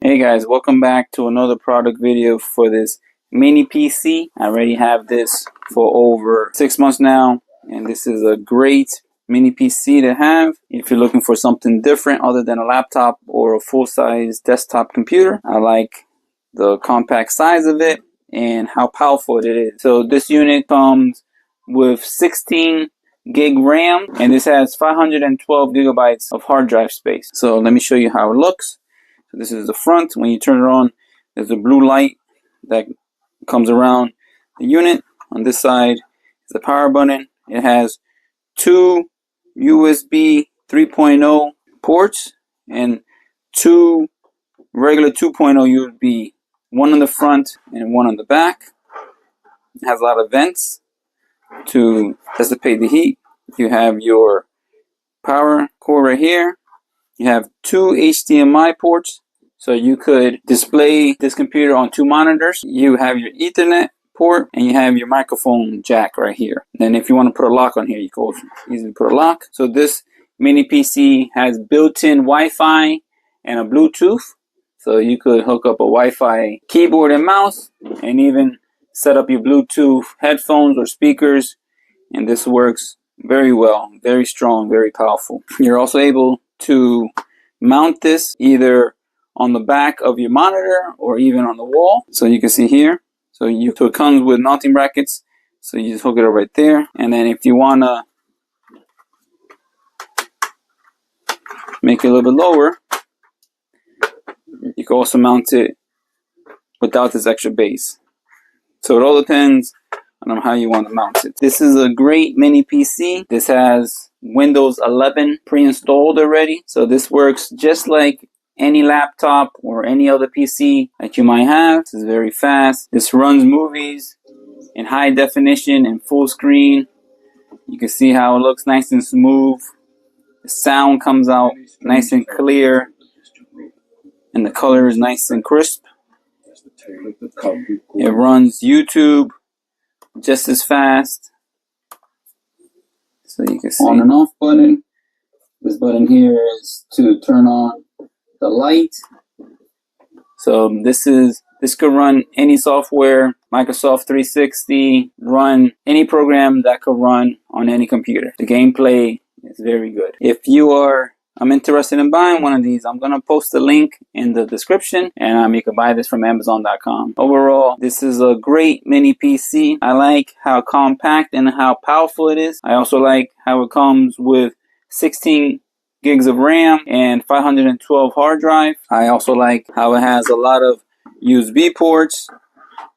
Hey guys, welcome back to another product video for this mini PC. I already have this for over 6 months now, and this is a great mini PC to have if you're looking for something different other than a laptop or a full-size desktop computer. I like the compact size of it and how powerful it is. So this unit comes with 16 gig RAM, and this has 512 gigabytes of hard drive space. So let me show you how it looks. So this is the front. When you turn it on, there's a blue light that comes around the unit. On this side is the power button. It has two USB 3.0 ports and two regular 2.0 USB, one on the front and one on the back. It has a lot of vents to dissipate the heat. You have your power cord right here. You have two HDMI ports, so you could display this computer on two monitors. You have your Ethernet port, and you have your microphone jack right here. Then if you want to put a lock on here, you can also easily put a lock. So this mini PC has built-in Wi-Fi and a Bluetooth. So you could hook up a Wi-Fi keyboard and mouse, and even set up your Bluetooth headphones or speakers. And this works very well, very strong, very powerful. You're also able to mount this either on the back of your monitor or even on the wall. So you can see here. So it comes with mounting brackets. So you just hook it up right there. And then if you want to make it a little bit lower, you can also mount it without this extra base. So it all depends on how you want to mount it. This is a great mini PC. This has Windows 11 pre-installed already. So this works just like any laptop or any other PC that you might have. This is very fast. This runs movies in high definition and full screen. You can see how it looks nice and smooth. The sound comes out nice and clear, and the color is nice and crisp. It runs YouTube just as fast. So you can see on and off button. This button here is to turn on the light. So this could run any software, Microsoft 360, run any program that could run on any computer. The gameplay is very good. If I'm interested in buying one of these, I'm going to post the link in the description, and you can buy this from Amazon.com. Overall, this is a great mini PC. I like how compact and how powerful it is. I also like how it comes with 16 gigs of RAM and 512 hard drive. I also like how it has a lot of USB ports,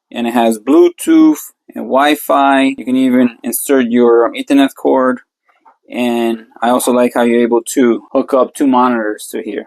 and it has Bluetooth and Wi-Fi. You can even insert your Ethernet cord. And I also like how you're able to hook up two monitors to here.